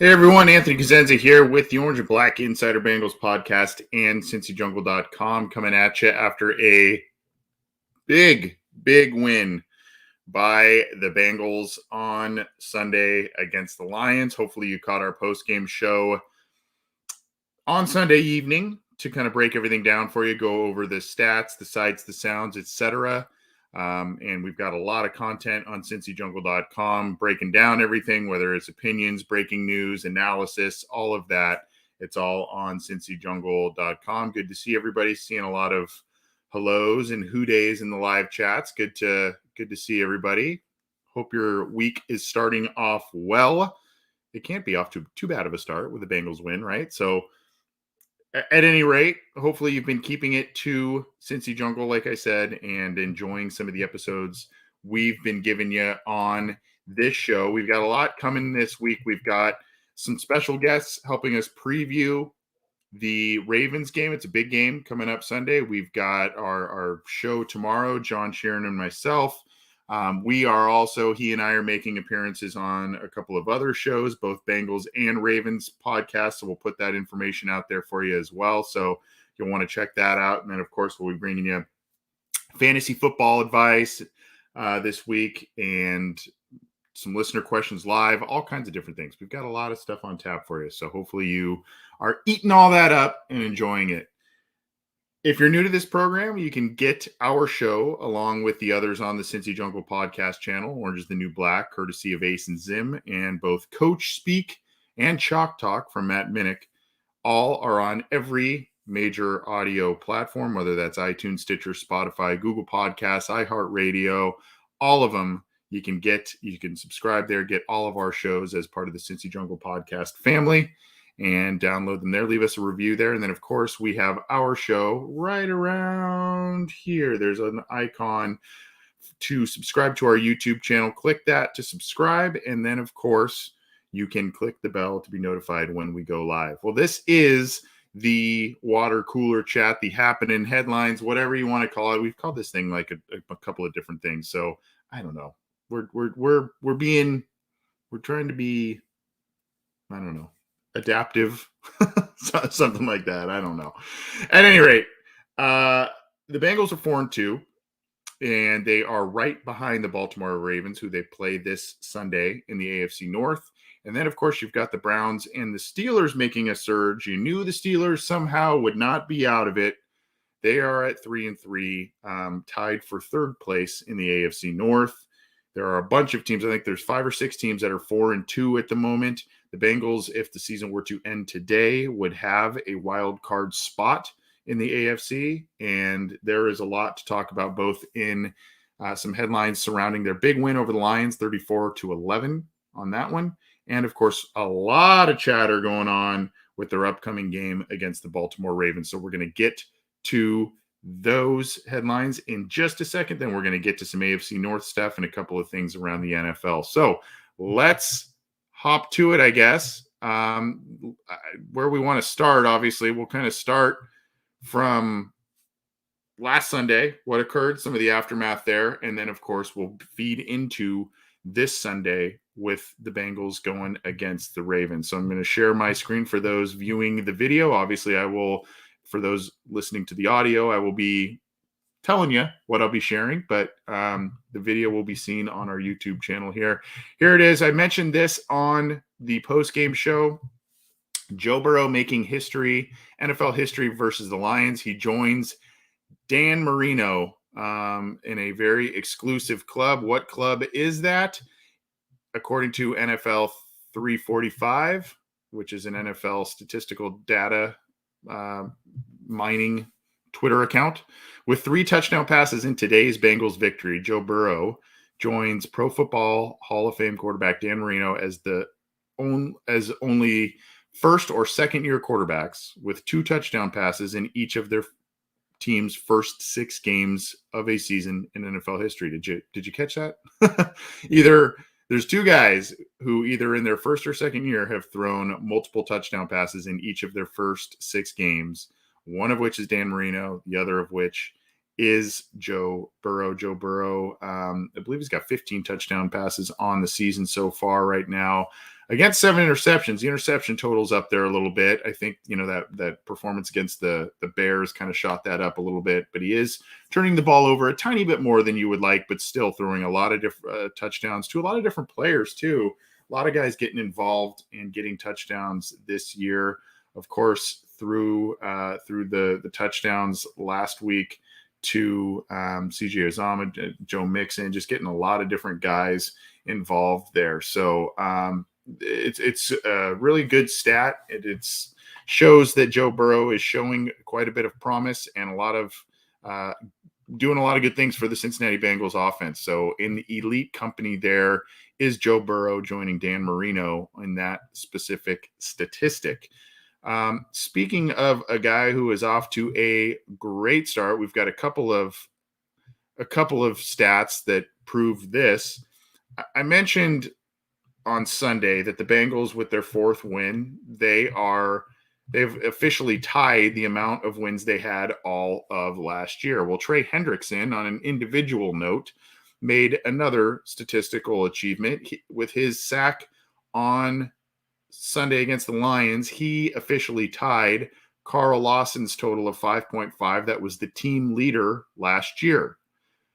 Hey everyone, Anthony Cosenza here with the Orange and Black Insider Bengals podcast and CincyJungle.com coming at you after a big win by the Bengals on Sunday against the Lions. Hopefully you caught our post-game show on Sunday evening to kind of break everything down for you, go over the stats, the sights, the sounds, etc. And we've got a lot of content on CincyJungle.com breaking down everything, whether it's opinions, breaking news, analysis, all of that. It's all on CincyJungle.com. Good to see everybody. Seeing a lot of hellos and who days in the live chats. Good to see everybody. Hope your week is starting off well. It can't be off to too bad of a start with the Bengals win, right? So at any rate, hopefully you've been keeping it to Cincy Jungle, like I said, and enjoying some of the episodes we've been giving you on this show. We've got a lot coming this week. We've got some special guests helping us preview the Ravens game. It's a big game coming up Sunday. We've got our show tomorrow, John Sheeran and myself. We are also, he and I are making appearances on a couple of other shows, both Bengals and Ravens podcasts. So we'll put that information out there for you as well. So you'll want to check that out. And then, of course, we'll be bringing you fantasy football advice this week and some listener questions live, all kinds of different things. We've got a lot of stuff on tap for you. So hopefully you are eating all that up and enjoying it. If you're new to this program, you can get our show along with the others on the Cincy Jungle podcast channel, Orange is the New Black, courtesy of Ace and Zim, and both Coach Speak and Chalk Talk from Matt Minnick. All are on every major audio platform, whether that's iTunes, Stitcher, Spotify, Google Podcasts, iHeartRadio, all of them. You can subscribe there, get all of our shows as part of the Cincy Jungle podcast family, and download them there. Leave us a review there. And then, of course, we have our show right around here. There's an icon to subscribe to our YouTube channel. Click that to subscribe. And then, of course, you can click the bell to be notified when we go live. Well, this is the water cooler chat, the Happenin headlines, whatever you want to call it. We've called this thing like a couple of different things. So I don't know. We're trying to be, I don't know, adaptive, something like that. I don't know. At any rate, the Bengals are 4-2, and they are right behind the Baltimore Ravens, who they play this Sunday in the AFC North. And then, of course, you've got the Browns and the Steelers making a surge. You knew the Steelers somehow would not be out of it. They are at 3-3, tied for third place in the AFC North. There are a bunch of teams. I think there's 5 or 6 teams that are 4-2 at the moment. The Bengals, if the season were to end today, would have a wild card spot in the AFC. And there is a lot to talk about, both in some headlines surrounding their big win over the Lions, 34-11 on that one. And, of course, a lot of chatter going on with their upcoming game against the Baltimore Ravens. So we're going to get to those headlines in just a second. Then we're going to get to some AFC North stuff and a couple of things around the NFL. So let's hop to it, I guess. Where we want to start, obviously, we'll kind of start from last Sunday, what occurred, some of the aftermath there. And then, of course, we'll feed into this Sunday with the Bengals going against the Ravens. So I'm going to share my screen for those viewing the video. Obviously, I will, for those listening to the audio, I will be telling you what I'll be sharing, but the video will be seen on our YouTube channel here. Here it is. I mentioned this on the post-game show. Joe Burrow making history, NFL history versus the Lions. He joins Dan Marino in a very exclusive club. What club is that? According to NFL 345, which is an NFL statistical data mining Twitter account. With 3 touchdown passes in today's Bengals victory, Joe Burrow joins Pro Football Hall of Fame quarterback Dan Marino as only first or second year quarterbacks with 2 touchdown passes in each of their team's first 6 games of a season in NFL history. Did you catch that? There's 2 guys who either in their first or second year have thrown multiple touchdown passes in each of their first 6 games, one of which is Dan Marino, the other of which is Joe Burrow. Joe Burrow, I believe he's got 15 touchdown passes on the season so far right now. against 7 interceptions. The interception total's up there a little bit. I think, that performance against the Bears kind of shot that up a little bit, but he is turning the ball over a tiny bit more than you would like, but still throwing a lot of different touchdowns to a lot of different players too. A lot of guys getting involved and getting touchdowns this year. Of course, through the touchdowns last week to CJ Uzomah, Joe Mixon, just getting a lot of different guys involved there. So it's a really good stat. It shows that Joe Burrow is showing quite a bit of promise and a lot of doing a lot of good things for the Cincinnati Bengals offense. So in the elite company there is Joe Burrow, joining Dan Marino in that specific statistic. Speaking of a guy who is off to a great start, we've got a couple of stats that prove this. I mentioned on Sunday that the Bengals, with their 4th win, they've officially tied the amount of wins they had all of last year. Well, Trey Hendrickson, on an individual note, made another statistical achievement with his sack on Sunday against the Lions. He officially tied Carl Lawson's total of 5.5. That was the team leader last year.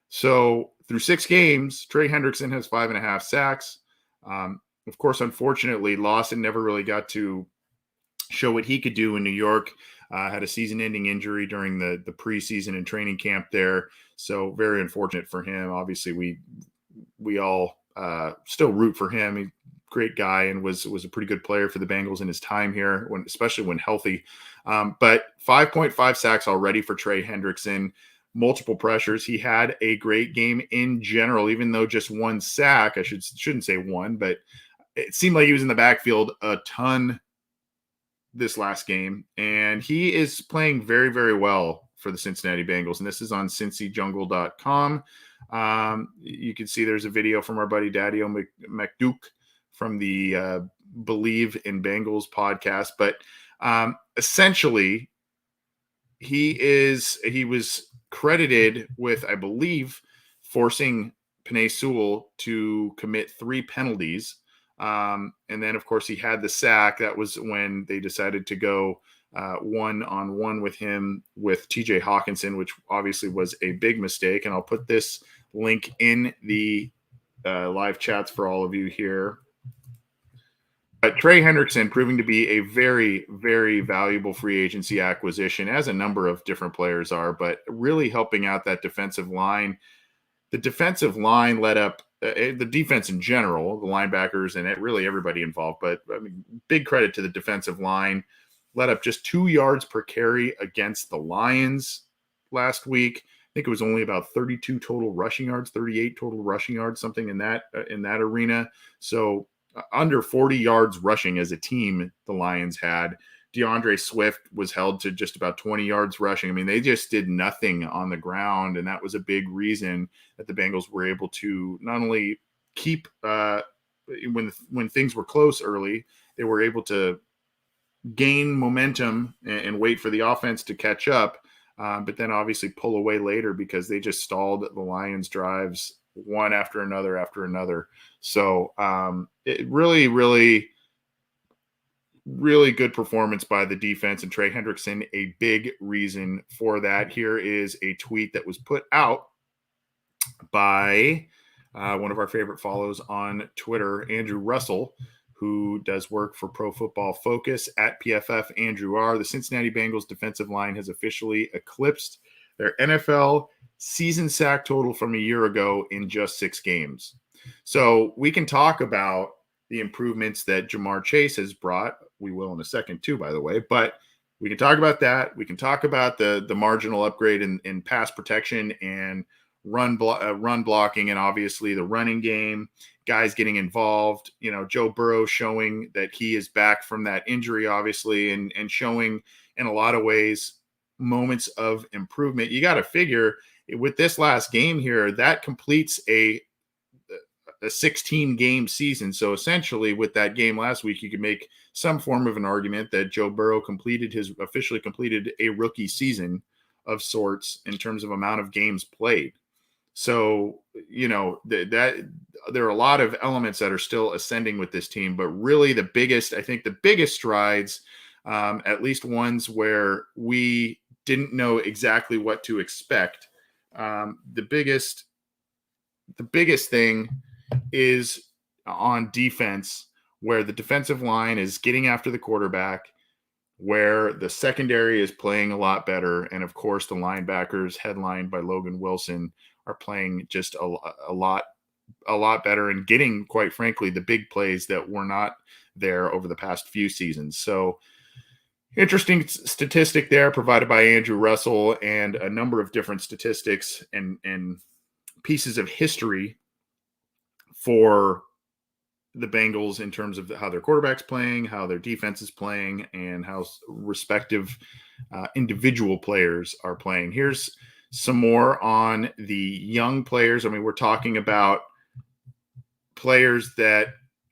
So through 6 games, Trey Hendrickson has 5.5 sacks. Of course, unfortunately, Lawson never really got to show what he could do in New York. Had a season-ending injury during the preseason and training camp there. So very unfortunate for him. Obviously, we all still root for him. He's a great guy and was a pretty good player for the Bengals in his time here, especially when healthy. But 5.5 sacks already for Trey Hendrickson. Multiple pressures. He had a great game in general, even though just 1 sack. I shouldn't say 1, but it seemed like he was in the backfield a ton this last game, and he is playing very, very well for the Cincinnati Bengals. And this is on cincyjungle.com. You can see there's a video from our buddy Daddio McDuke from the Believe in Bengals podcast. But essentially, he was credited with, I believe, forcing Penei Sewell to commit 3 penalties. And then, of course, he had the sack. That was when they decided to go 1-on-1 with him with TJ Hawkinson, which obviously was a big mistake. And I'll put this link in the live chats for all of you here. But Trey Hendrickson proving to be a very, very valuable free agency acquisition, as a number of different players are, but really helping out that defensive line. The defensive line led up the defense in general, the linebackers and really everybody involved. But I mean, big credit to the defensive line. Let up just 2 yards per carry against the Lions last week. I think it was only about 32 total rushing yards, 38 total rushing yards, something in that arena. So under 40 yards rushing as a team, the Lions had. DeAndre Swift was held to just about 20 yards rushing. I mean, they just did nothing on the ground, and that was a big reason that the Bengals were able to not only keep when things were close early, they were able to gain momentum and wait for the offense to catch up, but then obviously pull away later because they just stalled the Lions' drives one after another. So it really, really, really good performance by the defense, and Trey Hendrickson, a big reason for that. Here is a tweet that was put out by one of our favorite follows on Twitter, Andrew Russell, who does work for Pro Football Focus at PFF Andrew R. The Cincinnati Bengals defensive line has officially eclipsed their NFL season sack total from a year ago in just 6 games. So we can talk about the improvements that Jamar Chase has brought. We will in a second too, by the way, but we can talk about that. We can talk about the marginal upgrade in pass protection and run blocking, and obviously the running game, guys getting involved. You know, Joe Burrow showing that he is back from that injury, obviously, and showing in a lot of ways moments of improvement. You got to figure with this last game here, that completes a 16-game season. So essentially with that game last week, you could make some form of an argument that Joe Burrow officially completed a rookie season of sorts in terms of amount of games played. So, that there are a lot of elements that are still ascending with this team, but really I think the biggest strides, at least ones where we didn't know exactly what to expect. The biggest thing is on defense, where the defensive line is getting after the quarterback, where the secondary is playing a lot better, and of course the linebackers, headlined by Logan Wilson, are playing just a lot better and getting, quite frankly, the big plays that were not there over the past few seasons. So interesting statistic there provided by Andrew Russell, and a number of different statistics and pieces of history for the Bengals in terms of how their quarterback's playing, how their defense is playing, and how respective individual players are playing. Here's some more on the young players. I mean, we're talking about players that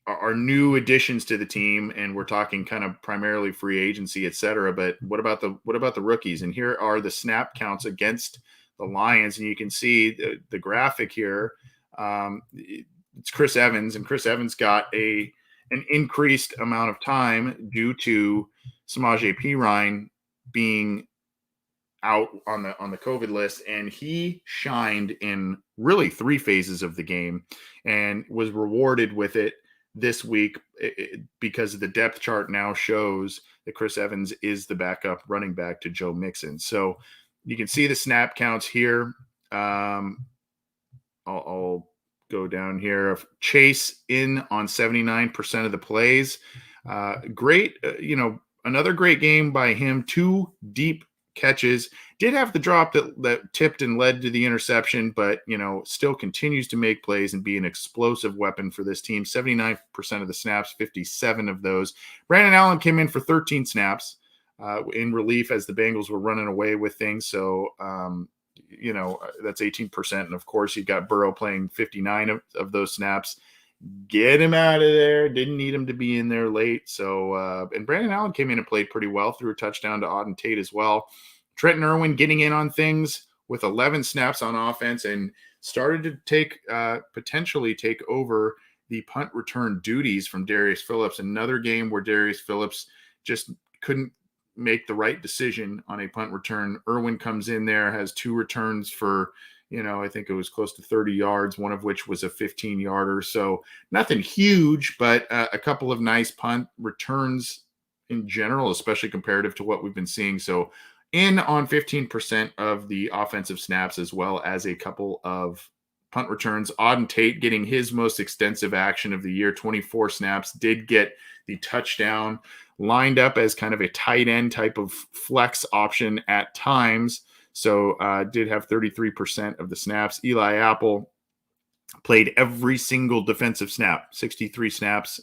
are new additions to the team, and we're talking kind of primarily free agency, et cetera. But what about the rookies? And here are the snap counts against the Lions, and you can see the graphic here. It's Chris Evans, and Chris Evans got an increased amount of time due to Samaje Perine being out on the COVID list, and he shined in really 3 phases of the game and was rewarded with it this week because the depth chart now shows that Chris Evans is the backup running back to Joe Mixon. So you can see the snap counts here. I'll go down here. Chase in on 79% of the plays. Great, another great game by him. 2 deep catches. Did have the drop that tipped and led to the interception, but still continues to make plays and be an explosive weapon for this team. 79% of the snaps, 57 of those. Brandon Allen came in for 13 snaps in relief as the Bengals were running away with things. So that's 18%. And of course, you got Burrow playing 59 of those snaps. Get him out of there. Didn't need him to be in there late. So, and Brandon Allen came in and played pretty well, threw a touchdown to Auden Tate as well. Trenton Irwin getting in on things with 11 snaps on offense and started to potentially take over the punt return duties from Darius Phillips. Another game where Darius Phillips just couldn't make the right decision on a punt return. Irwin comes in there, has 2 returns for, I think it was close to 30 yards, one of which was a 15-yarder. So nothing huge, but a couple of nice punt returns in general, especially comparative to what we've been seeing. So in on 15% of the offensive snaps, as well as a couple of punt returns. Auden Tate getting his most extensive action of the year, 24 snaps, did get the touchdown, lined up as kind of a tight end type of flex option at times. So did have 33% of the snaps. Eli Apple played every single defensive snap, 63 snaps.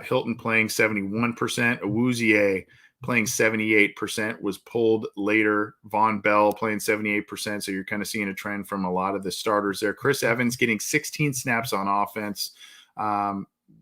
Hilton playing 71%. Awuzie playing 78%, was pulled later. Von Bell playing 78%. So you're kind of seeing a trend from a lot of the starters there. Chris Evans getting 16 snaps on offense.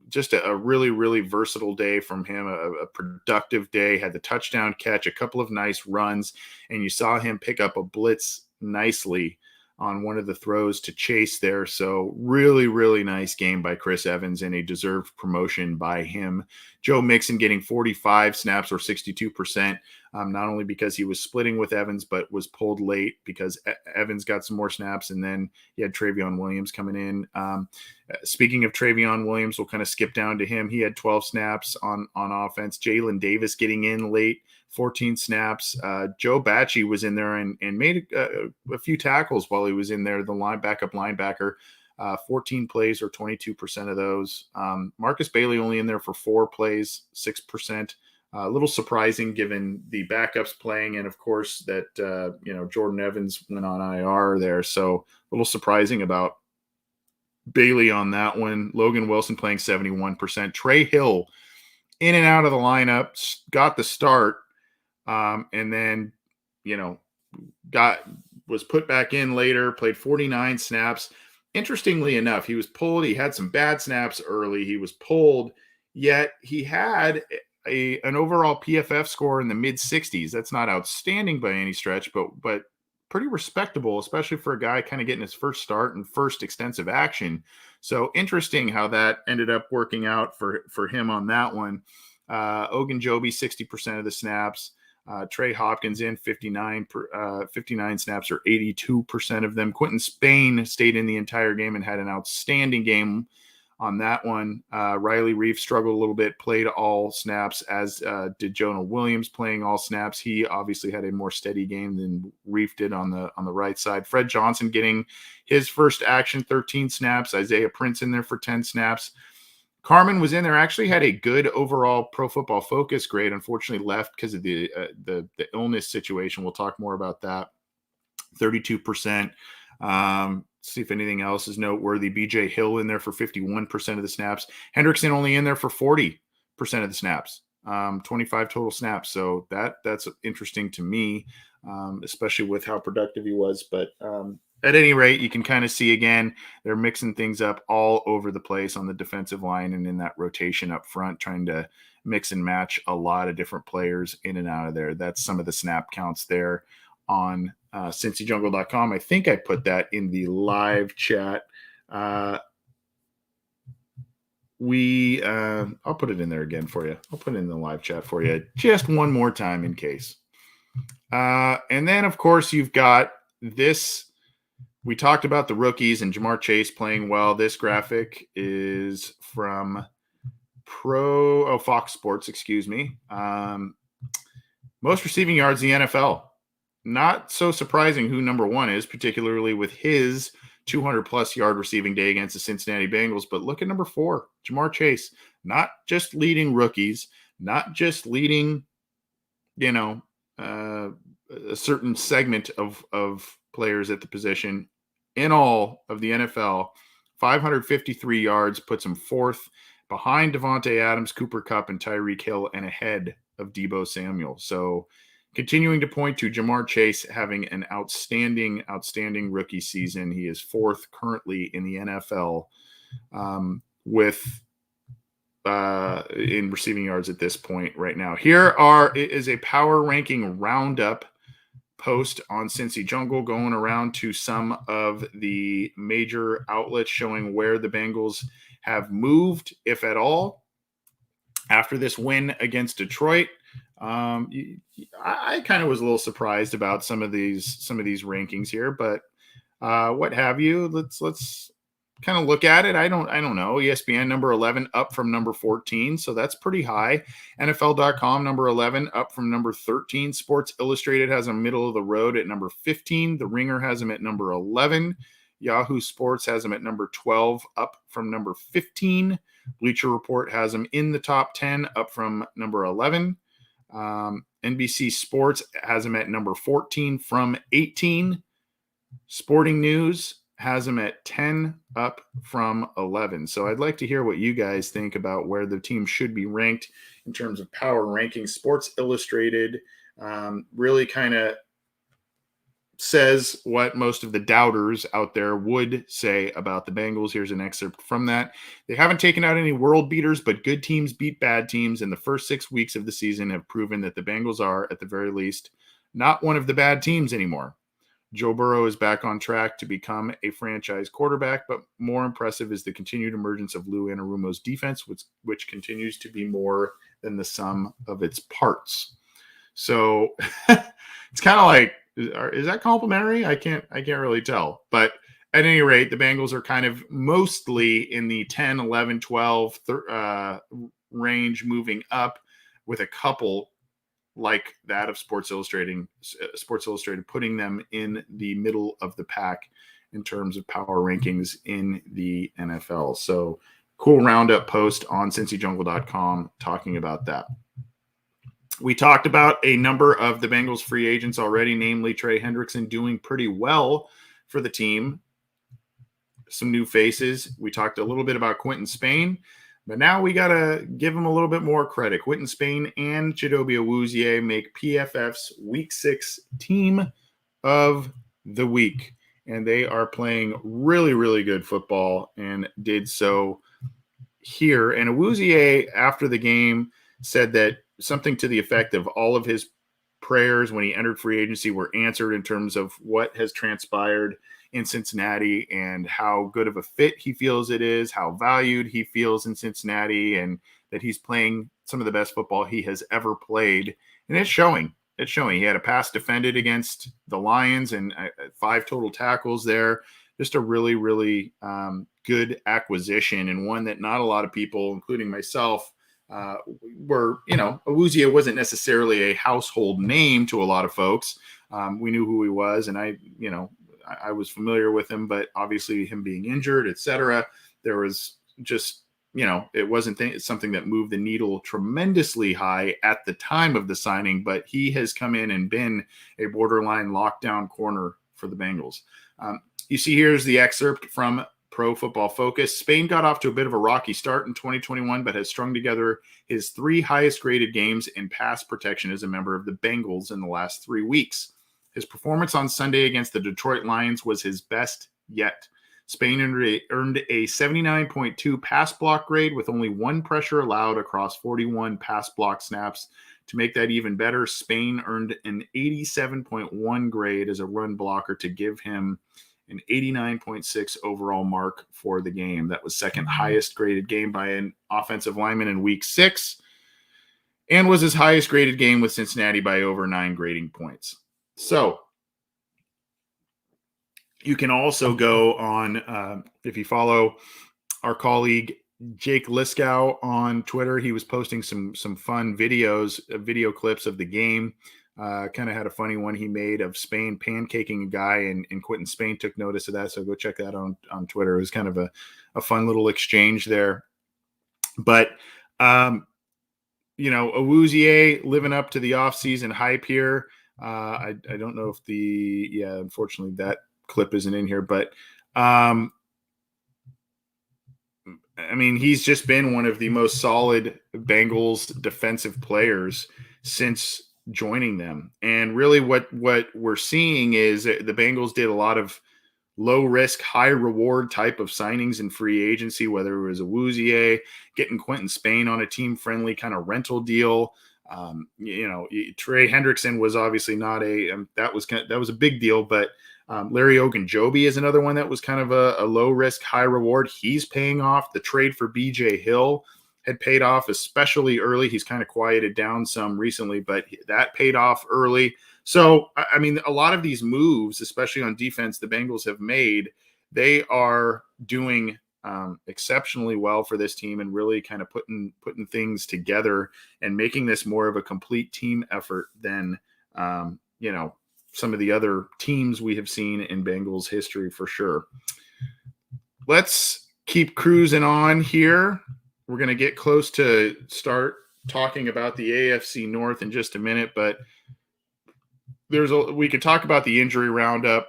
Just a really, really versatile day from him, a productive day, had the touchdown catch, a couple of nice runs, and you saw him pick up a blitz nicely on one of the throws to Chase there. So really, really nice game by Chris Evans and a deserved promotion by him. Joe Mixon getting 45 snaps or 62%, not only because he was splitting with Evans, but was pulled late because Evans got some more snaps, and then you had Travion Williams coming in. Speaking of Travion Williams, we'll kind of skip down to him. He had 12 snaps on offense. Jalen Davis getting in late, 14 snaps. Joe Bachie was in there and made a few tackles while he was in there, the backup linebacker. 14 plays or 22% of those. Marcus Bailey only in there for 4 plays, 6%. A little surprising given the backups playing, and of course that Jordan Evans went on IR there. So a little surprising about Bailey on that one. Logan Wilson playing 71%. Trey Hill in and out of the lineup, got the start, and then was put back in later, played 49 snaps. Interestingly enough, he was pulled. He had some bad snaps early. He was pulled, yet he had an overall PFF score in the mid-60s. That's not outstanding by any stretch, but pretty respectable, especially for a guy kind of getting his first start and first extensive action. So interesting how that ended up working out for him on that one. Ogunjobi, 60% of the snaps. Trey Hopkins in 59 snaps, or 82% of them. Quandre Spain stayed in the entire game and had an outstanding game on that one. Riley Reef struggled a little bit, played all snaps, as did Jonah Williams, playing all snaps. He obviously had a more steady game than Reef did on the right side. Fred Johnson getting his first action, 13 snaps. Isaiah Prince in there for 10 snaps. Carmen was in there, actually had a good overall Pro Football Focus grade. Unfortunately left because of the illness situation. We'll talk more about that. 32%. See if anything else is noteworthy. BJ Hill in there for 51% of the snaps. Hendrickson only in there for 40% of the snaps. 25 total snaps. So that's interesting to me, especially with how productive he was. But at any rate, you can kind of see again, they're mixing things up all over the place on the defensive line and in that rotation up front, trying to mix and match a lot of different players in and out of there. That's some of the snap counts there on CincyJungle.com. I think I put that in the live chat. I'll put it in there again for you. I'll put it in the live chat for you just one more time in case. And then, of course, you've got this. We talked about the rookies and Ja'Marr Chase playing well. This graphic is from Fox Sports, excuse me. Most receiving yards in the NFL. Not so surprising who number one is, particularly with his 200-plus yard receiving day against the Cincinnati Bengals. But look at number 4, Ja'Marr Chase. Not just leading rookies, not just leading, a certain segment of players at the position. In all of the NFL, 553 yards puts him 4th behind Devontae Adams, Cooper Kupp, and Tyreek Hill, and ahead of Deebo Samuel. So continuing to point to Ja'Marr Chase having an outstanding rookie season. He is 4th currently in the NFL in receiving yards at this point right now. Here is a power ranking roundup post on Cincy Jungle going around to some of the major outlets showing where the Bengals have moved, if at all, after this win against Detroit. I kind of was a little surprised about some of these rankings here, but what have you? Let's kind of look at it. I don't know. ESPN number 11 up from number 14, so that's pretty high. NFL.com number 11 up from number 13. Sports Illustrated has them middle of the road at number 15. The Ringer has them at number 11. Yahoo Sports has them at number 12 up from number 15. Bleacher Report has them in the top 10 up from number 11. NBC Sports has them at number 14 from 18. Sporting News has them at 10 up from 11. So I'd like to hear what you guys think about where the team should be ranked in terms of power rankings. Sports Illustrated really kind of says what most of the doubters out there would say about the Bengals. Here's an excerpt from that. They haven't taken out any world beaters, but good teams beat bad teams. And the first 6 weeks of the season have proven that the Bengals are, at the very least, not one of the bad teams anymore. Joe Burrow is back on track to become a franchise quarterback, but more impressive is the continued emergence of Lou Anarumo's defense, which continues to be more than the sum of its parts. So it's kind of like, is that complimentary? I can't really tell. But at any rate, the Bengals are kind of mostly in the 10, 11, 12 range, moving up, with a couple like that of Sports Illustrated putting them in the middle of the pack in terms of power rankings in the NFL. So cool roundup post on CincyJungle.com talking about that. We talked about a number of the Bengals free agents already, namely Trey Hendrickson doing pretty well for the team. Some new faces. We talked a little bit about Quandre Spain, but now we got to give him a little bit more credit. Quandre Spain and Chidobe Awuzie make PFF's Week 6 Team of the Week, and they are playing really, really good football and did so here. And Awuzie, after the game, said that something to the effect of all of his prayers when he entered free agency were answered in terms of what has transpired in Cincinnati and how good of a fit he feels it is, how valued he feels in Cincinnati, and that he's playing some of the best football he has ever played. And it's showing. It's showing. He had a pass defended against the Lions and 5 total tackles there. Just a really, really good acquisition, and one that not a lot of people, including myself, were, Awuzie wasn't necessarily a household name to a lot of folks. We knew who he was, and I was familiar with him, but obviously him being injured, etc., there was just, it wasn't something that moved the needle tremendously high at the time of the signing, but he has come in and been a borderline lockdown corner for the Bengals. You see, here's the excerpt from Pro Football Focus. Spain got off to a bit of a rocky start in 2021, but has strung together his 3 highest graded games in pass protection as a member of the Bengals in the last 3 weeks. His performance on Sunday against the Detroit Lions was his best yet. Spain earned a 79.2 pass block grade with only 1 pressure allowed across 41 pass block snaps. To make that even better, Spain earned an 87.1 grade as a run blocker to give him an 89.6 overall mark for the game. That was second highest graded game by an offensive lineman in week 6, and was his highest graded game with Cincinnati by over 9 grading points. So you can also go on, if you follow our colleague Jake Liskow on Twitter, he was posting some fun videos, video clips of the game. Kind of had a funny one he made of Spain pancaking a guy, and Quentin Spain took notice of that. So go check that on Twitter. It was kind of a fun little exchange there. But, Awuzie living up to the offseason hype here. I don't know if unfortunately that clip isn't in here, but he's just been one of the most solid Bengals defensive players since joining them. And really what we're seeing is the Bengals did a lot of low risk, high reward type of signings in free agency, whether it was Awuzie, getting Quentin Spain on a team friendly kind of rental deal. Trey Hendrickson was obviously not that was a big deal, but Larry Ogunjobi is another one that was kind of a low risk, high reward. He's paying off. The trade for BJ Hill had paid off, especially early. He's kind of quieted down some recently, but that paid off early. So, a lot of these moves, especially on defense, the Bengals have made, they are doing exceptionally well for this team, and really kind of putting things together and making this more of a complete team effort than, some of the other teams we have seen in Bengals history for sure. Let's keep cruising on here. We're going to get close to start talking about the AFC North in just a minute, but we could talk about the injury roundup.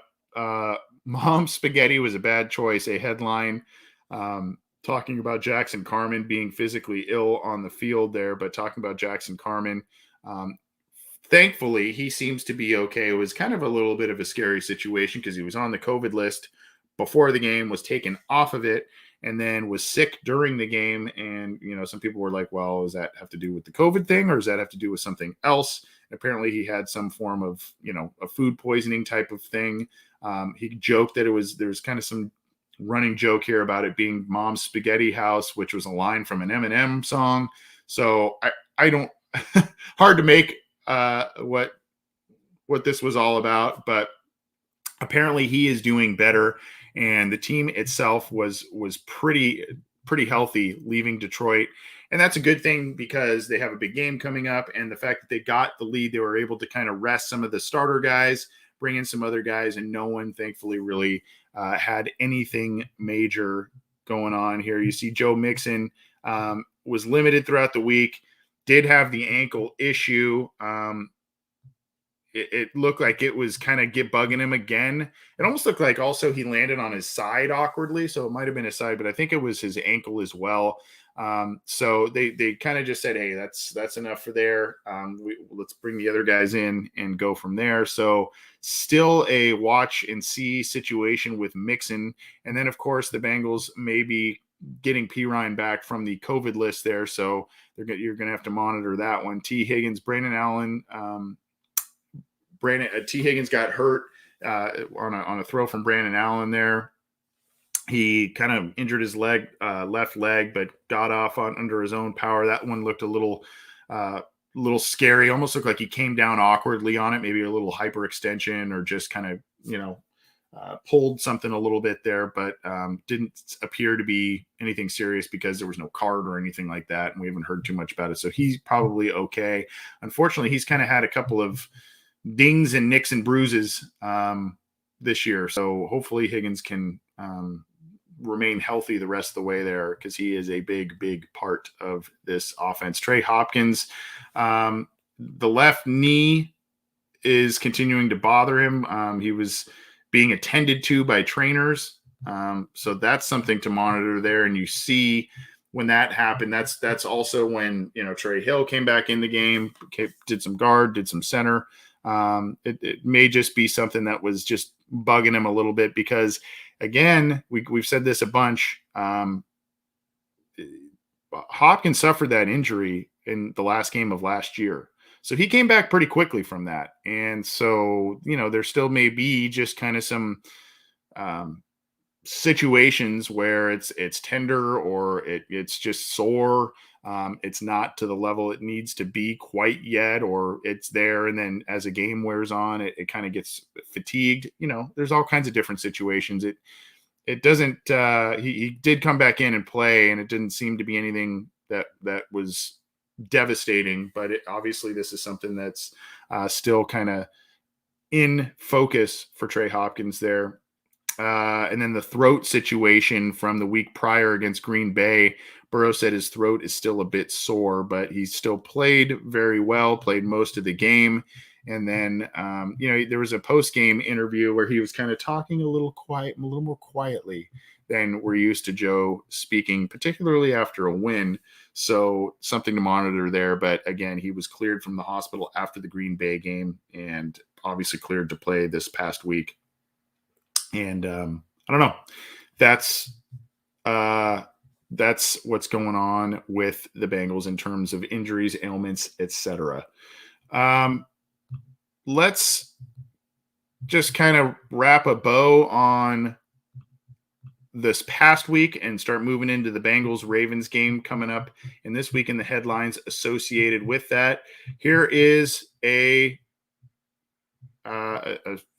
Mom Spaghetti was a bad choice, a headline talking about Jackson Carman being physically ill on the field there, but talking about Jackson Carman, thankfully, he seems to be okay. It was kind of a little bit of a scary situation because he was on the COVID list before the game, was taken off of it, and then was sick during the game. And, some people were like, well, does that have to do with the COVID thing, or does that have to do with something else? And apparently he had some form of, a food poisoning type of thing. He joked that there's kind of some running joke here about it being Mom's Spaghetti House, which was a line from an Eminem song. So I don't, hard to make what this was all about, but apparently he is doing better, and the team itself was pretty healthy leaving Detroit, and that's a good thing because they have a big game coming up, and the fact that they got the lead, they were able to kind of rest some of the starter guys, bring in some other guys, and no one thankfully really had anything major going on here. You see Joe Mixon was limited throughout the week, did have the ankle issue. It looked like it was kind of bugging him again. It almost looked like also he landed on his side awkwardly, so it might have been his side, but I think it was his ankle as well. So they kind of just said, hey, that's enough for there. Let's bring the other guys in and go from there. So still a watch and see situation with Mixon. And then, of course, the Bengals may be getting Pirine back from the COVID list there. So you're going to have to monitor that one. T. Higgins, Brandon Allen, T. Higgins got hurt on a throw from Brandon Allen there. He kind of injured his left leg, but got off under his own power. That one looked a little scary. Almost looked like he came down awkwardly on it, maybe a little hyperextension or just kind of, pulled something a little bit there, but didn't appear to be anything serious because there was no card or anything like that. And we haven't heard too much about it. So he's probably okay. Unfortunately, he's kind of had a couple of dings and nicks and bruises this year. So hopefully Higgins can remain healthy the rest of the way there, because he is a big part of this offense. Trey Hopkins, the left knee is continuing to bother him. He was being attended to by trainers. So that's something to monitor there. And you see when that happened, that's also when, Trey Hill came back in the game, did some guard, did some center. It may just be something that was just bugging him a little bit, because again, we've said this a bunch. Hopkins suffered that injury in the last game of last year. So he came back pretty quickly from that. And so, there still may be just kind of some situations where it's tender or it's just sore. It's not to the level it needs to be quite yet, or it's there. And then as a game wears on, it kind of gets fatigued. There's all kinds of different situations. It doesn't, he did come back in and play, and it didn't seem to be anything that was devastating, but obviously this is something that's still kind of in focus for Trey Hopkins there. And then the throat situation from the week prior against Green Bay, Burrow said his throat is still a bit sore, but he still played very well, played most of the game. And then, there was a post-game interview where he was kind of talking a little more quietly than we're used to Joe speaking, particularly after a win. So something to monitor there. But again, he was cleared from the hospital after the Green Bay game and obviously cleared to play this past week. And I don't know. That's what's going on with the Bengals in terms of injuries, ailments, etc. Let's just kind of wrap a bow on this past week and start moving into the Bengals-Ravens game coming up in this week in the headlines associated with that. Here is a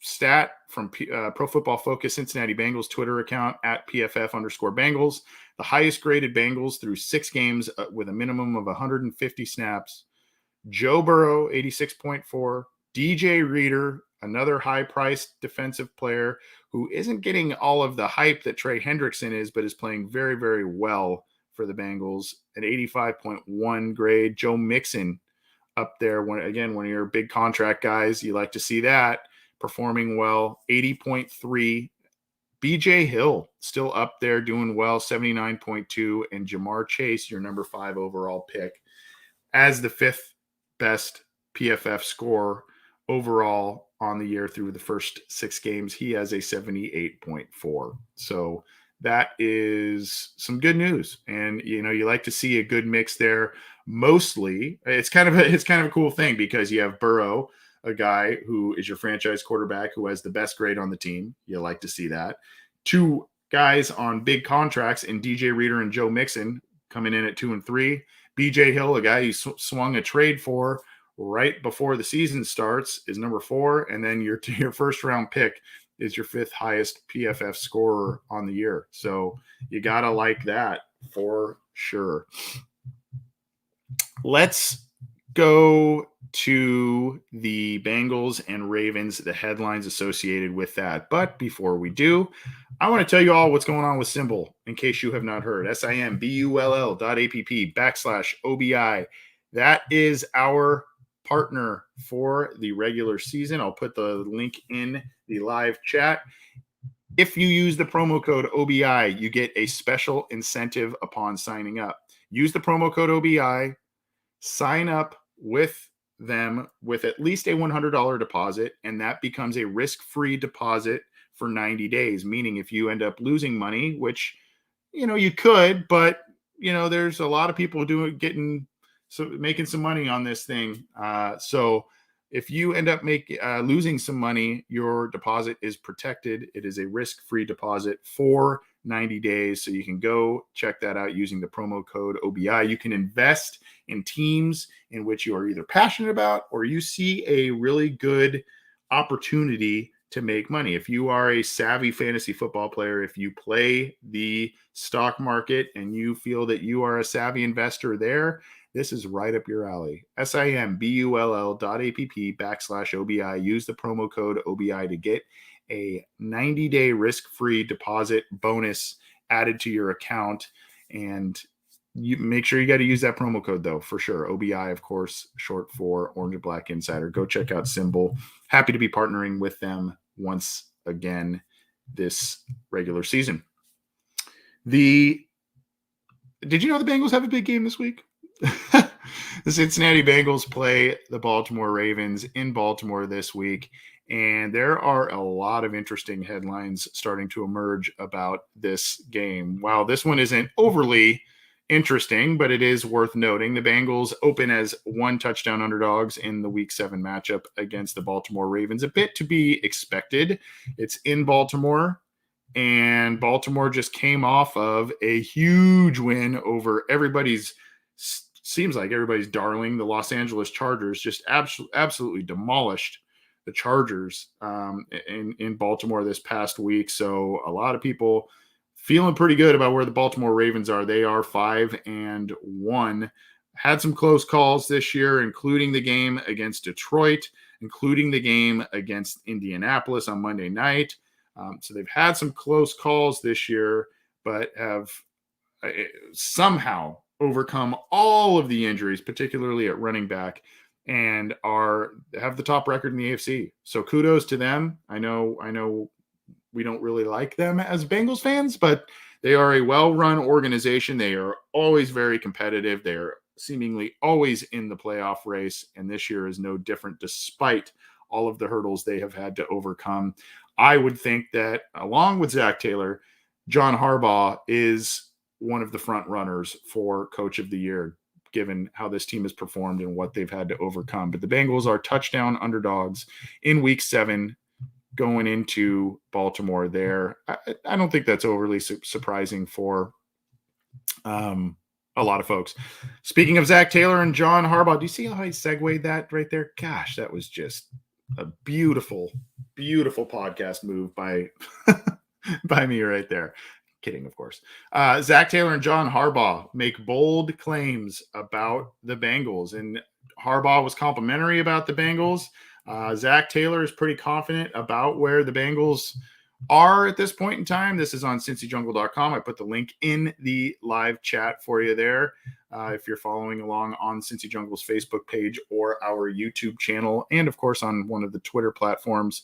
stat from Pro Football Focus Cincinnati Bengals Twitter account at PFF_Bengals. The highest graded Bengals through 6 games with a minimum of 150 snaps. Joe Burrow, 86.4. DJ Reader, another high-priced defensive player who isn't getting all of the hype that Trey Hendrickson is, but is playing very, very well for the Bengals, an 85.1 grade. Joe Mixon up there, one of your big contract guys. You like to see that, performing well, 80.3. BJ Hill still up there doing well, 79.2. And Jamar Chase, your number 5 overall pick, as the 5th best PFF score overall on the year through the first 6 games. He has a 78.4. So that is some good news. And, you like to see a good mix there. Mostly it's kind of a cool thing, because you have Burrow, a guy who is your franchise quarterback, who has the best grade on the team. You like to see that. 2 guys on big contracts in DJ Reader and Joe Mixon coming in at 2 and 3. BJ Hill, a guy you swung a trade for right before the season starts, is number 4. And then your first round pick is your 5th highest PFF scorer on the year. So you got to like that for sure. Let's go to the Bengals and Ravens, the headlines associated with that. But before we do, I want to tell you all what's going on with Symbol, in case you have not heard. SIMBULL.app/OBI. That is our partner for the regular season. I'll put the link in the live chat. If you use the promo code OBI, you get a special incentive upon signing up. Use the promo code OBI, sign up with them with at least a $100 deposit, and that becomes a risk-free deposit for 90 days, meaning if you end up losing money, which, you could, but, there's a lot of people making some money on this thing. So if you end up losing some money, your deposit is protected. It is a risk-free deposit for 90 days. So you can go check that out using the promo code OBI. You can invest in teams in which you are either passionate about or you see a really good opportunity to make money. If you are a savvy fantasy football player, if you play the stock market and you feel that you are a savvy investor there, this is right up your alley. simbull.app/OBI. Use the promo code OBI to get a 90-day risk-free deposit bonus added to your account. And you make sure you got to use that promo code, though, for sure. OBI, of course, short for Orange and Black Insider. Go check out Symbol. Happy to be partnering with them once again this regular season. Did you know the Bengals have a big game this week? The Cincinnati Bengals play the Baltimore Ravens in Baltimore this week, and there are a lot of interesting headlines starting to emerge about this game. While this one isn't overly interesting, but it is worth noting, the Bengals open as 1-touchdown underdogs in the Week 7 matchup against the Baltimore Ravens. A bit to be expected. It's in Baltimore, and Baltimore just came off of a huge win over seems like everybody's darling, the Los Angeles Chargers. Just absolutely demolished the Chargers in Baltimore this past week. So a lot of people feeling pretty good about where the Baltimore Ravens are. They are 5-1. Had some close calls this year, including the game against Detroit, including the game against Indianapolis on Monday night. So they've had some close calls this year, but have somehow overcome all of the injuries, particularly at running back, and have the top record in the AFC. So kudos to them. I know we don't really like them as Bengals fans, but they are a well-run organization. They are always very competitive. They are seemingly always in the playoff race, and this year is no different despite all of the hurdles they have had to overcome. I would think that along with Zach Taylor, John Harbaugh is one of the front runners for Coach of the Year, given how this team has performed and what they've had to overcome. But the Bengals are touchdown underdogs in Week 7 going into Baltimore there. I don't think that's overly surprising for a lot of folks. Speaking of Zach Taylor and John Harbaugh, do you see how I segued that right there? Gosh, that was just a beautiful, beautiful podcast move by me right there. Kidding, of course. Zach Taylor and John Harbaugh make bold claims about the Bengals, and Harbaugh was complimentary about the Bengals. Zach Taylor is pretty confident about where the Bengals are at this point in time. This is on CincyJungle.com. I put the link in the live chat for you there if you're following along on Cincy Jungle's Facebook page or our YouTube channel, and of course on one of the Twitter platforms.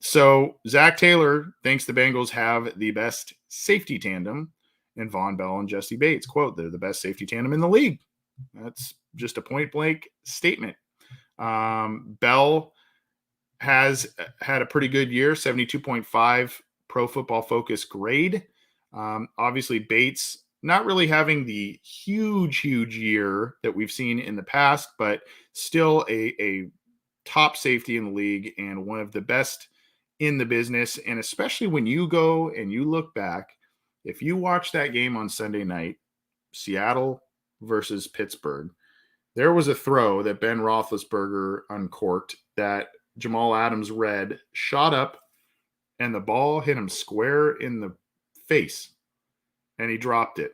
So Zach Taylor thinks the Bengals have the best safety tandem in Von Bell and Jesse Bates. Quote, they're the best safety tandem in the league. That's just a point-blank statement. Bell has had a pretty good year, 72.5 Pro Football Focus grade. Obviously, Bates not really having the huge year that we've seen in the past, but still a top safety in the league and one of the best in the business. And especially when you go and you look back, if you watch that game on Sunday night, Seattle versus Pittsburgh, there was a throw that Ben Roethlisberger uncorked that Jamal Adams read, shot up, and the ball hit him square in the face, and he dropped it.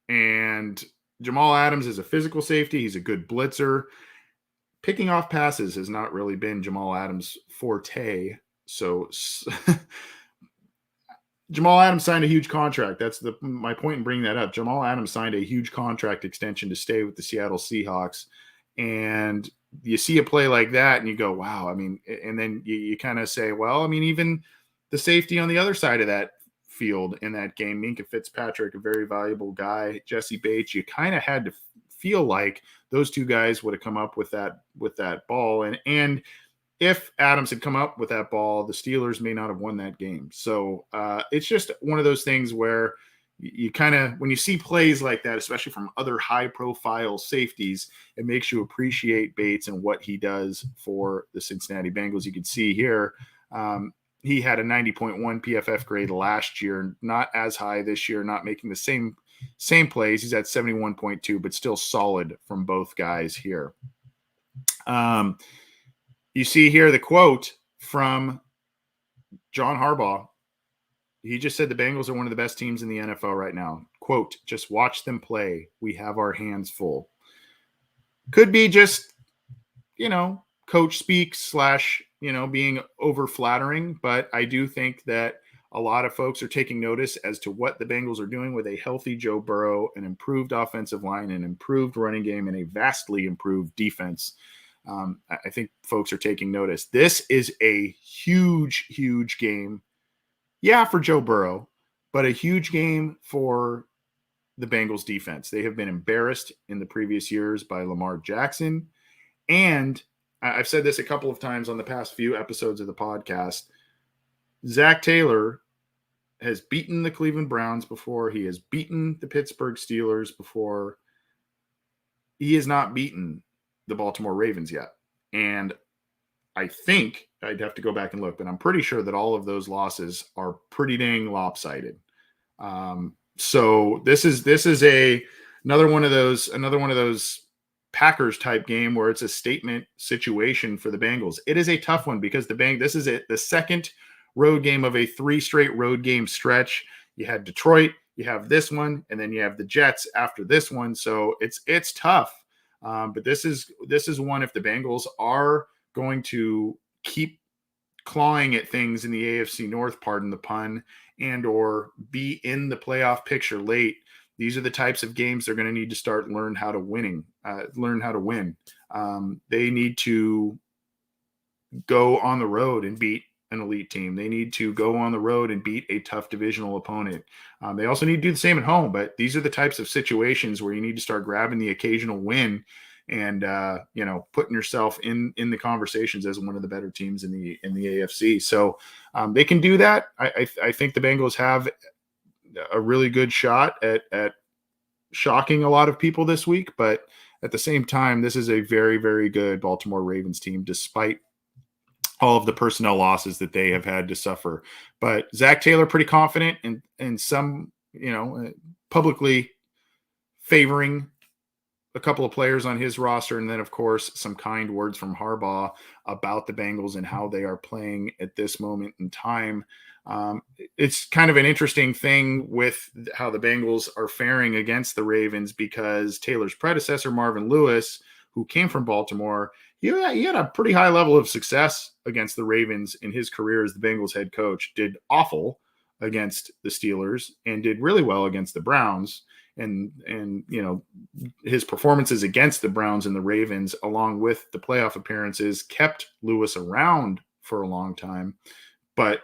And Jamal Adams is a physical safety. He's a good blitzer. Picking off passes has not really been Jamal Adams' forte. So Jamal Adams signed a huge contract. That's my point in bringing that up. Jamal Adams signed a huge contract extension to stay with the Seattle Seahawks. And you see a play like that and you go, wow. I mean, and then you kind of say, well, I mean, even the safety on the other side of that field in that game, Minkah Fitzpatrick, a very valuable guy, Jesse Bates, you kind of had to feel like those two guys would have come up with that ball. And if Adams had come up with that ball, the Steelers may not have won that game. So it's just one of those things where you kind of, when you see plays like that, especially from other high profile safeties, it makes you appreciate Bates and what he does for the Cincinnati Bengals. You can see here, he had a 90.1 PFF grade last year, not as high this year, not making the same plays. He's at 71.2, but still solid from both guys here. You see here the quote from John Harbaugh. He just said the Bengals are one of the best teams in the NFL right now. Quote, just watch them play. We have our hands full. Could be just, coach speak / being over flattering. But I do think that a lot of folks are taking notice as to what the Bengals are doing with a healthy Joe Burrow, an improved offensive line, an improved running game, and a vastly improved defense. I think folks are taking notice. This is a huge, huge game. Yeah, for Joe Burrow, but a huge game for the Bengals defense. They have been embarrassed in the previous years by Lamar Jackson. And I've said this a couple of times on the past few episodes of the podcast. Zach Taylor has beaten the Cleveland Browns before. He has beaten the Pittsburgh Steelers before. He has not beaten the Baltimore Ravens yet. And I think I'd have to go back and look, but I'm pretty sure that all of those losses are pretty dang lopsided. So this is another one of those Packers type game where it's a statement situation for the Bengals. It is a tough one because this is the second road game of a 3 straight road game stretch. You had Detroit, you have this one, and then you have the Jets after this one. So it's tough. But this is one, if the Bengals are going to keep clawing at things in the AFC North, pardon the pun, and or be in the playoff picture late, these are the types of games they're going to need to start learn how to win. They need to go on the road and beat an elite team. They need to go on the road and beat a tough divisional opponent. They also need to do the same at home, but these are the types of situations where you need to start grabbing the occasional win and putting yourself in the conversations as one of the better teams in the AFC. So they can do that. I think the Bengals have a really good shot at shocking a lot of people this week, but at the same time, this is a very, very good Baltimore Ravens team, despite all of the personnel losses that they have had to suffer. But Zach Taylor pretty confident and some, publicly favoring a couple of players on his roster. And then, of course, some kind words from Harbaugh about the Bengals and how they are playing at this moment in time. It's kind of an interesting thing with how the Bengals are faring against the Ravens because Taylor's predecessor, Marvin Lewis, who came from Baltimore, he had a pretty high level of success against the Ravens in his career as the Bengals head coach, did awful against the Steelers and did really well against the Browns. And his performances against the Browns and the Ravens, along with the playoff appearances, kept Lewis around for a long time. But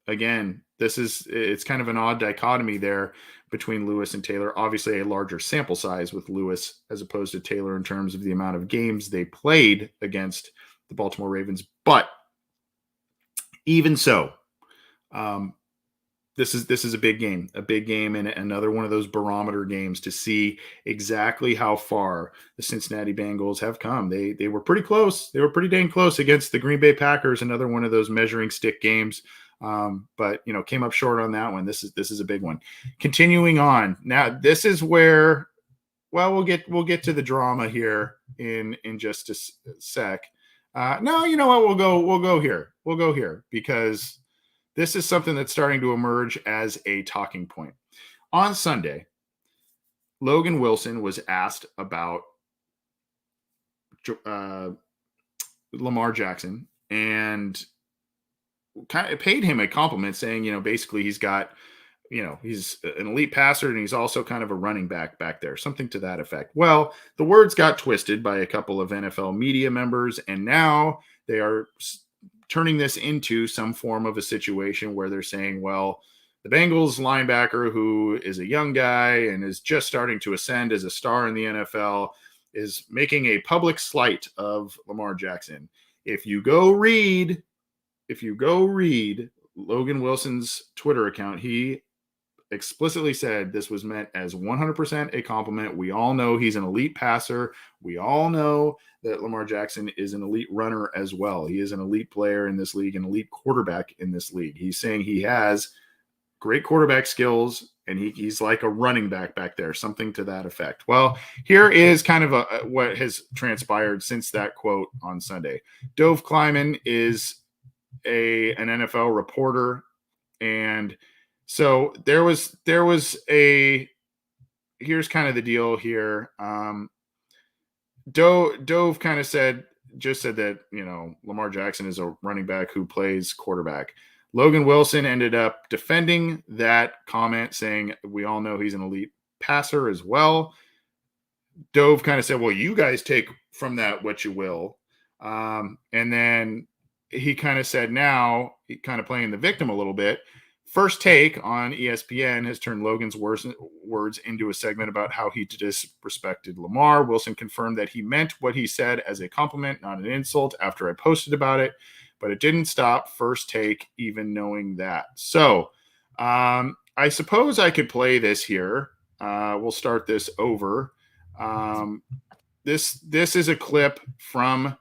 again, it's kind of an odd dichotomy there between Lewis and Taylor. Obviously, a larger sample size with Lewis as opposed to Taylor in terms of the amount of games they played against the Baltimore Ravens. But even so, this is a big game, and another one of those barometer games to see exactly how far the Cincinnati Bengals have come. They were pretty close. They were pretty dang close against the Green Bay Packers, another one of those measuring stick games. But came up short on that one. This is a big one. Continuing on. Now, this is where, we'll get to the drama here in just a sec. No, you know what? We'll go here. We'll go here because this is something that's starting to emerge as a talking point. On Sunday, Logan Wilson was asked about Lamar Jackson and kind of paid him a compliment saying, basically he's got, he's an elite passer and he's also kind of a running back there, something to that effect. Well, the words got twisted by a couple of NFL media members, and now they are turning this into some form of a situation where they're saying, well, the Bengals linebacker, who is a young guy and is just starting to ascend as a star in the NFL, is making a public slight of Lamar Jackson. If you go read Logan Wilson's Twitter account, he explicitly said this was meant as 100% a compliment. We all know he's an elite passer. We all know that Lamar Jackson is an elite runner as well. He is an elite player in this league, an elite quarterback in this league. He's saying he has great quarterback skills, and he's like a running back there, something to that effect. Well, here is kind of what has transpired since that quote on Sunday. Dove Kleiman is an NFL reporter, and so there was here's kind of the deal here. Dove kind of said that, Lamar Jackson is a running back who plays quarterback. Logan Wilson ended up defending that comment, saying we all know he's an elite passer as well. Dove kind of said, well, you guys take from that what you will. And then he kind of said, now he kind of playing the victim a little bit. First Take on ESPN has turned Logan's words into a segment about how he disrespected Lamar. Wilson confirmed that he meant what he said as a compliment, not an insult, after I posted about it, but it didn't stop First Take even knowing that. So I suppose I could play this here. We'll start this over. This is a clip from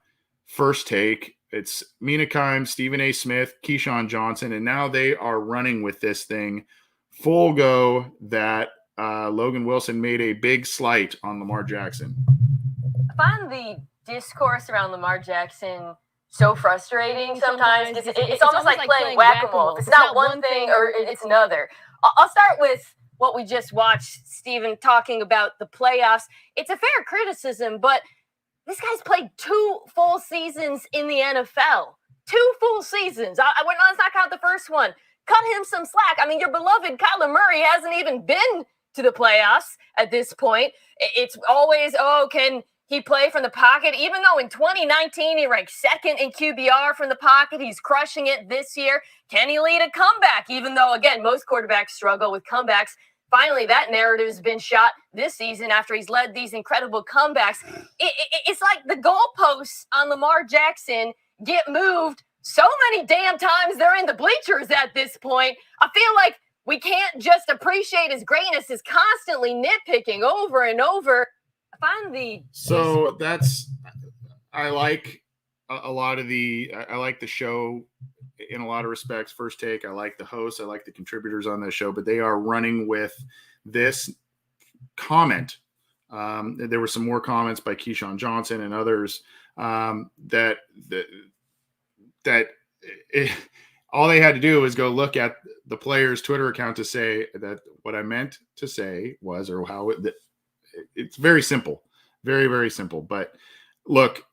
First Take. It's Mina Kimes, Stephen A. Smith, Keyshawn Johnson, and now they are running with this thing full go that Logan Wilson made a big slight on Lamar Jackson. I find the discourse around Lamar Jackson so frustrating sometimes. It's almost like playing whack-a-mole. It's not one thing or it's another. I'll start with what we just watched, Stephen, talking about the playoffs. It's a fair criticism, but this guy's played 2 full seasons in the NFL. 2 full seasons. Let's not count the first one. Cut him some slack. I mean, your beloved Kyler Murray hasn't even been to the playoffs at this point. It's always, can he play from the pocket? Even though in 2019 he ranked 2nd in QBR from the pocket, he's crushing it this year. Can he lead a comeback? Even though, again, most quarterbacks struggle with comebacks. Finally, that narrative has been shot this season after he's led these incredible comebacks. It's like the goalposts on Lamar Jackson get moved so many damn times they're in the bleachers at this point. I feel like we can't just appreciate his greatness, is constantly nitpicking over and over. I like a lot of I like the show in a lot of respects. First Take. I like the host. I like the contributors on that show, but they are running with this comment. There were some more comments by Keyshawn Johnson and others that all they had to do was go look at the player's Twitter account to say that what I meant to say was, or how it's very simple, very, very simple. But look,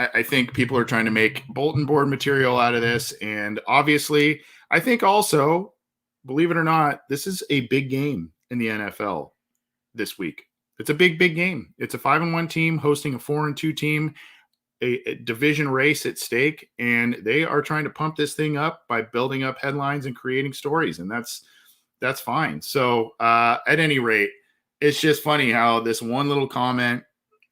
I think people are trying to make bulletin board material out of this. And obviously, I think also, believe it or not, this is a big game in the NFL this week. It's a big, big game. It's a 5-1 team hosting a 4-2 team, a division race at stake. And they are trying to pump this thing up by building up headlines and creating stories. And that's fine. So at any rate, it's just funny how this one little comment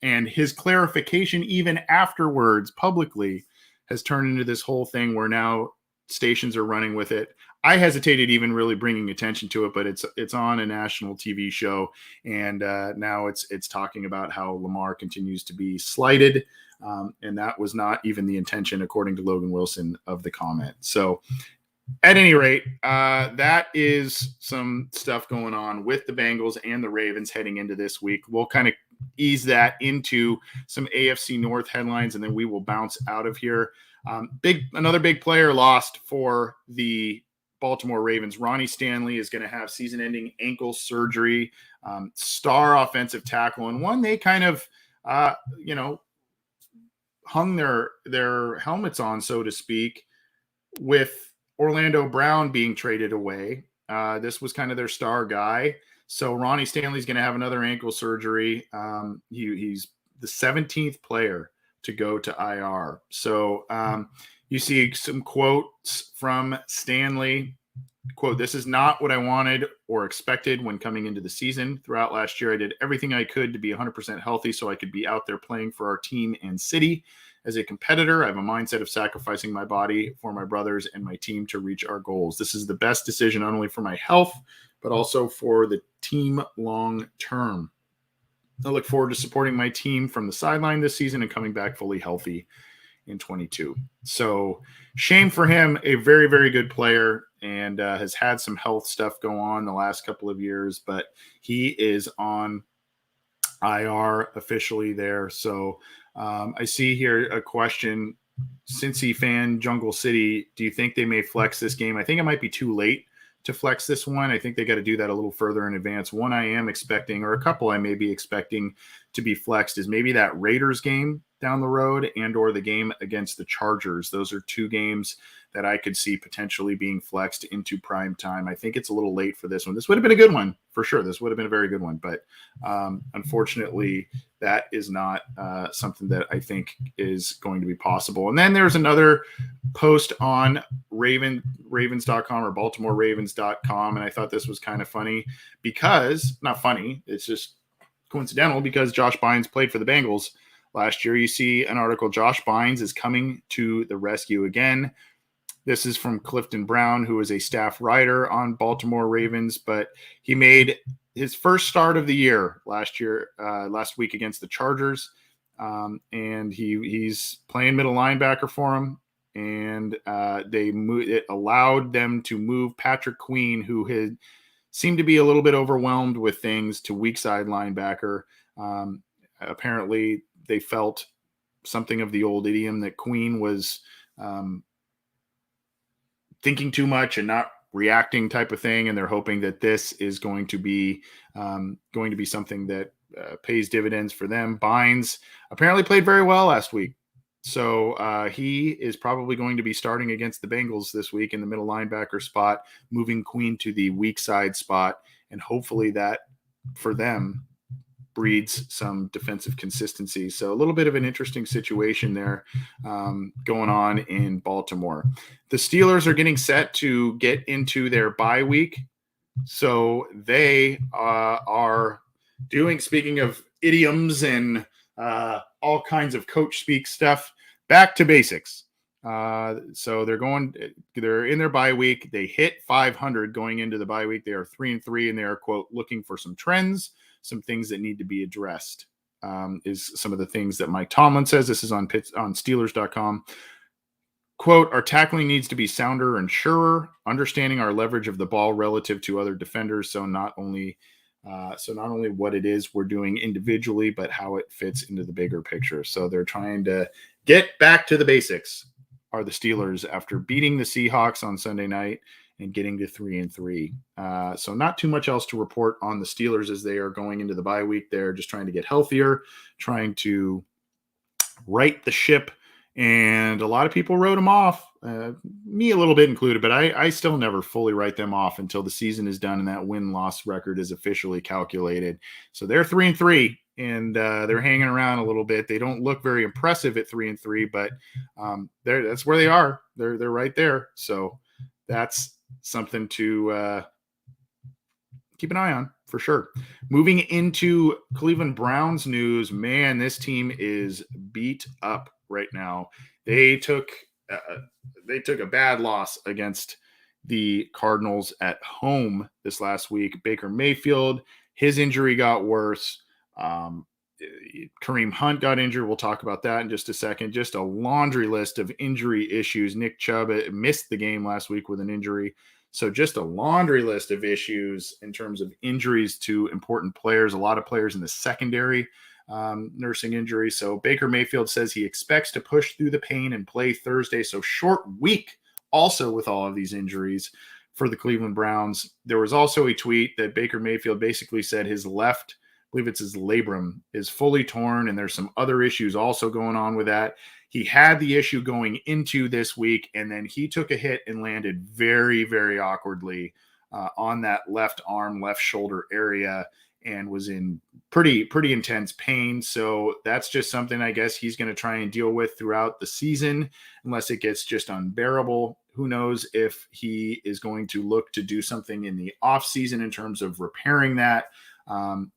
and his clarification even afterwards publicly has turned into this whole thing where now stations are running with it. I hesitated even really bringing attention to it, but it's on a national TV show, and now it's talking about how Lamar continues to be slighted, and that was not even the intention, according to Logan Wilson, of the comment. So at any rate, that is some stuff going on with the Bengals and the Ravens heading into this week. We'll kind of ease that into some AFC North headlines, and then we will bounce out of here. Another big player lost for the Baltimore Ravens. Ronnie Stanley is going to have season-ending ankle surgery. Star offensive tackle, and one they kind of, hung their helmets on, so to speak, with Orlando Brown being traded away. This was kind of their star guy. So Ronnie Stanley's going to have another ankle surgery. He's the 17th player to go to IR. So you see some quotes from Stanley Quote, "This is not what I wanted or expected when coming into the season. Throughout last year, I did everything I could to be 100% healthy so I could be out there playing for our team and city. As a competitor, I have a mindset of sacrificing my body for my brothers and my team to reach our goals. This is the best decision not only for my health, but also for the team long term. I look forward to supporting my team from the sideline this season and coming back fully healthy in 22. So shame for him, a very, very good player, and has had some health stuff go on the last couple of years, but he is on IR officially there. So I see here a question. Cincy fan, Jungle City, do you think they may flex this game? I think it might be too late to flex this one. I think they got to do that a little further in advance. One I am expecting, or a couple I may be expecting to be flexed, is maybe that Raiders game down the road and or the game against the Chargers. Those are two games that I could see potentially being flexed into prime time. I think it's a little late for this one. This would have been a good one for sure. This would have been a very good one, but unfortunately that is not something that I think is going to be possible. And then there's another post on Ravens.com or BaltimoreRavens.com. And I thought this was kind of funny because, not funny, it's just coincidental because Josh Bynes played for the Bengals last year. You see an article, Josh Bynes is coming to the rescue again. This is from Clifton Brown, who is a staff writer on Baltimore Ravens, but he made his first start of the year last week against the Chargers. And he's playing middle linebacker for him. And it allowed them to move Patrick Queen, who had seemed to be a little bit overwhelmed with things, to weak side linebacker. Apparently they felt something of the old idiom that Queen was thinking too much and not reacting type of thing. And they're hoping that this is going to be something that pays dividends for them. Bynes apparently played very well last week. So he is probably going to be starting against the Bengals this week in the middle linebacker spot, moving Queen to the weak side spot. And hopefully that for them breeds some defensive consistency. So a little bit of an interesting situation there going on in Baltimore. The Steelers are getting set to get into their bye week. So they are doing, speaking of idioms and all kinds of coach speak stuff, back to basics. So they're in their bye week. They hit 500 going into the bye week. They are 3-3, and they are, quote, looking for some trends, some things that need to be addressed, is some of the things that Mike Tomlin says. This is on Steelers.com. Quote, our tackling needs to be sounder and surer, understanding our leverage of the ball relative to other defenders. So not only what it is we're doing individually, but how it fits into the bigger picture. So they're trying to get back to the basics, are the Steelers, after beating the Seahawks on Sunday night and getting to 3-3. So not too much else to report on the Steelers as they are going into the bye week. They're just trying to get healthier, trying to right the ship. And a lot of people wrote them off, me a little bit included, but I still never fully write them off until the season is done and that win-loss record is officially calculated. So they're 3-3, and they're hanging around a little bit. They don't look very impressive at 3-3, but that's where they are. They're right there. So that's something to keep an eye on for sure. Moving into Cleveland Browns news, man, this team is beat up right now. They took a bad loss against the Cardinals at home this last week. Baker Mayfield, his injury got worse. Kareem Hunt got injured. We'll talk about that in just a second. Just a laundry list of injury issues. Nick Chubb missed the game last week with an injury. So just a laundry list of issues in terms of injuries to important players. A lot of players in the secondary nursing injuries. So Baker Mayfield says he expects to push through the pain and play Thursday. So short week also with all of these injuries for the Cleveland Browns. There was also a tweet that Baker Mayfield basically said his left, I believe it's his labrum, is fully torn, and there's some other issues also going on with that. He had the issue going into this week, and then he took a hit and landed very, very awkwardly on that left arm, left shoulder area, and was in pretty intense pain. So that's just something I guess he's going to try and deal with throughout the season, unless it gets just unbearable. who knows if he is going to look to do something in the offseason in terms of repairing that.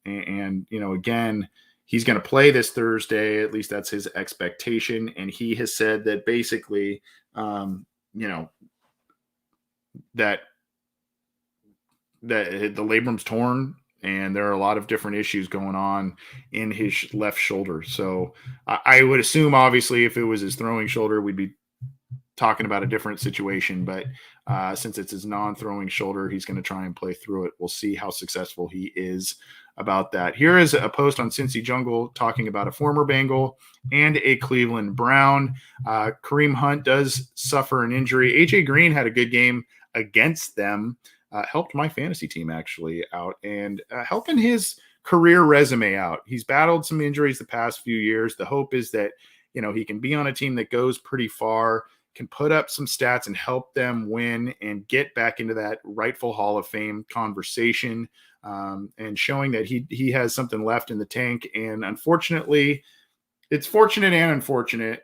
Again, he's going to play this Thursday. At least that's his expectation. And he has said that basically, that the labrum's torn, and there are a lot of different issues going on in his left shoulder. So I would assume, obviously, if it was his throwing shoulder, we'd be talking about a different situation. But since it's his non-throwing shoulder, he's going to try and play through it. We'll see how successful he is about that. Here is a post on Cincy Jungle talking about a former Bengal and a Cleveland Brown. Kareem Hunt does suffer an injury. AJ Green had a good game against them. Helped my fantasy team actually out, and helping his career resume out. He's battled some injuries the past few years. The hope is that, he can be on a team that goes pretty far, can put up some stats and help them win and get back into that rightful Hall of Fame conversation, and showing that he has something left in the tank. And unfortunately, it's fortunate and unfortunate.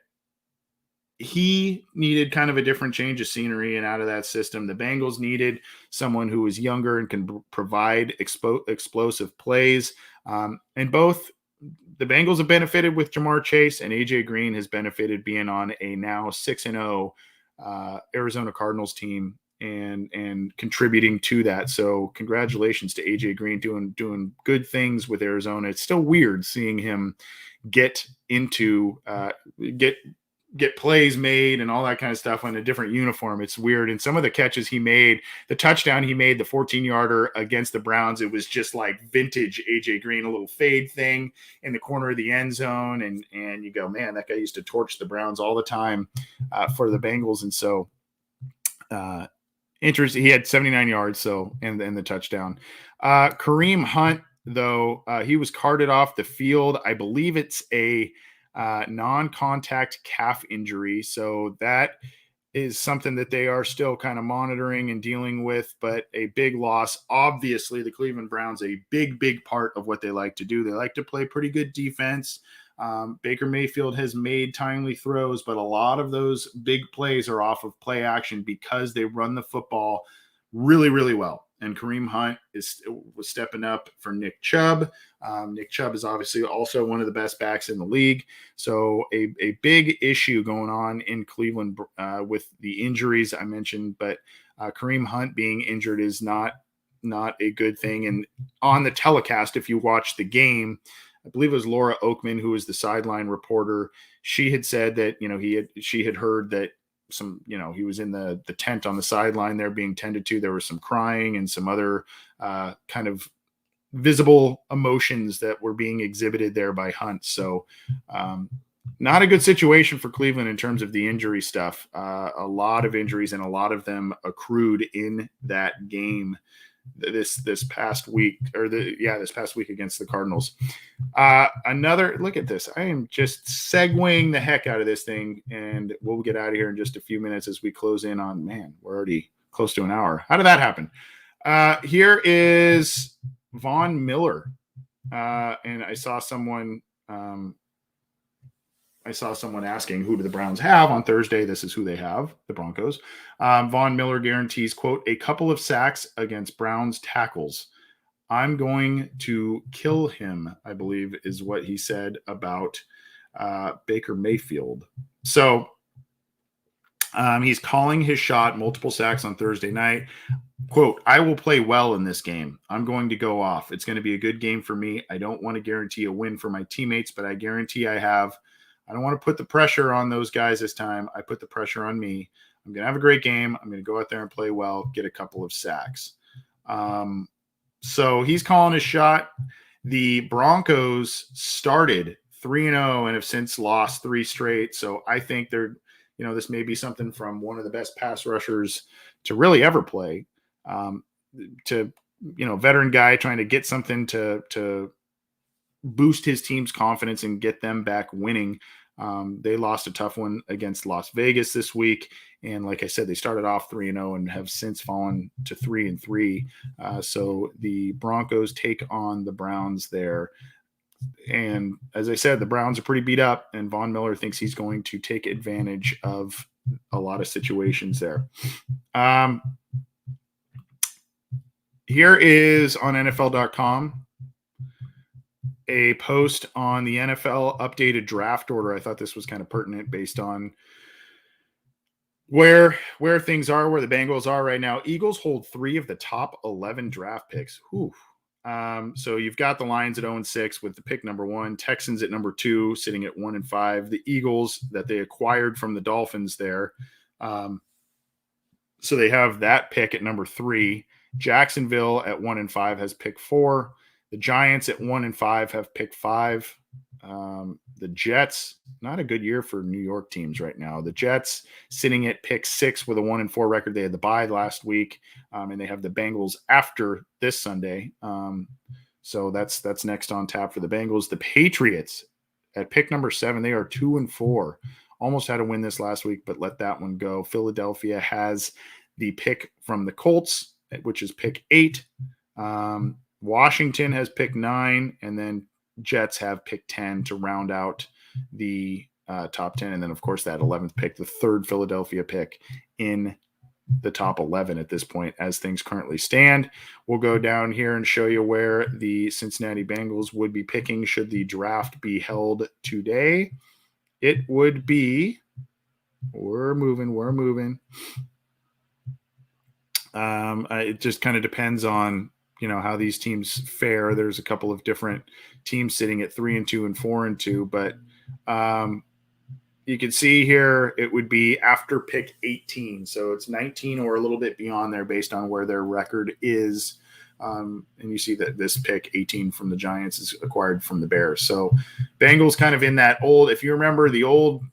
He needed kind of a different change of scenery and out of that system. The Bengals needed someone who is younger and can provide explosive plays. And both the Bengals have benefited with Jamar Chase, and AJ Green has benefited being on a now 6-0 Arizona Cardinals team and contributing to that. So congratulations to AJ Green doing good things with Arizona. It's still weird seeing him get plays made and all that kind of stuff on a different uniform. It's weird. And some of the catches he made, the touchdown he made, the 14-yarder against the Browns, it was just like vintage AJ Green, a little fade thing in the corner of the end zone. And you go, man, that guy used to torch the Browns all the time for the Bengals. And so interesting. He had 79 yards. So, and the touchdown. Kareem Hunt, though, he was carted off the field. I believe it's a non-contact calf injury. So that is something that they are still kind of monitoring and dealing with, but a big loss. Obviously, the Cleveland Browns, a big part of what they like to do. They like to play pretty good defense. Baker Mayfield has made timely throws, but a lot of those big plays are off of play action because they run the football really, really well. And Kareem Hunt was stepping up for Nick Chubb. Nick Chubb is obviously also one of the best backs in the league. So a big issue going on in Cleveland with the injuries I mentioned, but Kareem Hunt being injured is not a good thing. And on the telecast, if you watch the game, I believe it was Laura Oakman, who was the sideline reporter. She had said that, she had heard that he was in the tent on the sideline there being tended to. There was some crying and some other kind of visible emotions that were being exhibited there by Hunt. So not a good situation for Cleveland in terms of the injury stuff. A lot of injuries, and a lot of them accrued in that game this past week, this past week against the Cardinals. Another look at this. I am just segueing the heck out of this thing, and we'll get out of here in just a few minutes as we close in on, we're already close to an hour. How did that happen? Here is Von Miller. And I saw someone asking, who do the Browns have on Thursday? This is who they have, the Broncos. Von Miller guarantees, quote, a couple of sacks against Browns tackles. I'm going to kill him, I believe is what he said about Baker Mayfield. So he's calling his shot, multiple sacks on Thursday night. Quote, I will play well in this game. I'm going to go off. It's going to be a good game for me. I don't want to guarantee a win for my teammates, but I guarantee I don't want to put the pressure on those guys this time. I put the pressure on me. I'm going to have a great game. I'm going to go out there and play well, get a couple of sacks. So he's calling his shot. The Broncos started 3-0 and have since lost 3 straight. So I think this may be something from one of the best pass rushers to really ever play. Veteran guy trying to get something to boost his team's confidence and get them back winning. They lost a tough one against Las Vegas this week. And like I said, they started off 3-0 and have since fallen to 3-3. So the Broncos take on the Browns there. And as I said, the Browns are pretty beat up, and Von Miller thinks he's going to take advantage of a lot of situations there. Here is on NFL.com a post on the NFL updated draft order. I thought this was kind of pertinent based on where things are, where the Bengals are right now. Eagles hold 3 of the top 11 draft picks. Whew. So you've got the Lions at 0-6 with the pick number 1, Texans at number 2, sitting at 1-5. The Eagles that they acquired from the Dolphins there. So they have that pick at number 3. Jacksonville at 1-5 has pick 4. The Giants at 1-5 have pick 5. The Jets, not a good year for New York teams right now. The Jets sitting at pick 6 with a 1-4 record. They had the bye last week, and they have the Bengals after this Sunday. So that's next on tap for the Bengals. The Patriots at pick number 7, they are 2-4. Almost had a win this last week, but let that one go. Philadelphia has the pick from the Colts, which is pick 8. Washington has pick 9, and then Jets have pick 10 to round out the top 10. And then, of course, that 11th pick, the third Philadelphia pick in the top 11 at this point as things currently stand. We'll go down here and show you where the Cincinnati Bengals would be picking should the draft be held today. It would be – we're moving. It just kind of depends on – how these teams fare. There's a couple of different teams sitting at 3-2 and 4-2, but you can see here it would be after pick 18. So it's 19 or a little bit beyond there based on where their record is. And you see that this pick 18 from the Giants is acquired from the Bears. So Bengals kind of in that old, if you remember the old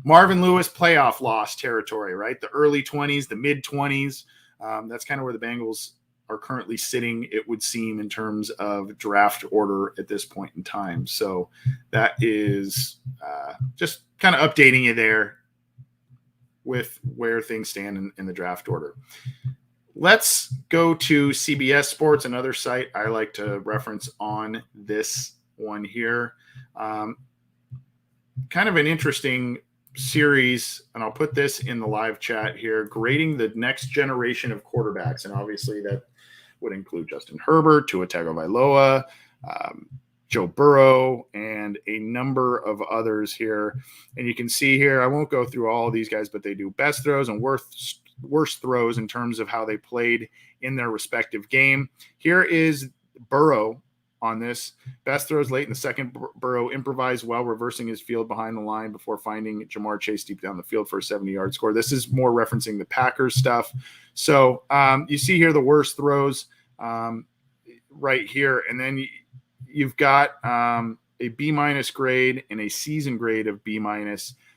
Marvin Lewis playoff loss territory, right? The early 20s, the mid 20s. That's kind of where the Bengals are currently sitting, it would seem, in terms of draft order at this point in time. So that is just kind of updating you there with where things stand in the draft order. Let's go to CBS Sports, another site I like to reference on this one here. Kind of an interesting series, and I'll put this in the live chat here, grading the next generation of quarterbacks. And obviously that would include Justin Herbert, Tua Tagovailoa, Joe Burrow, and a number of others here. And you can see here, I won't go through all of these guys, but they do best throws and worst throws in terms of how they played in their respective game. Here is Burrow on this. Best throws late in the second. Burrow improvised well, reversing his field behind the line before finding Jamar Chase deep down the field for a 70-yard score. This is more referencing the Packers stuff. So you see here the worst throws right here. And then you've got a B- grade and a season grade of B-.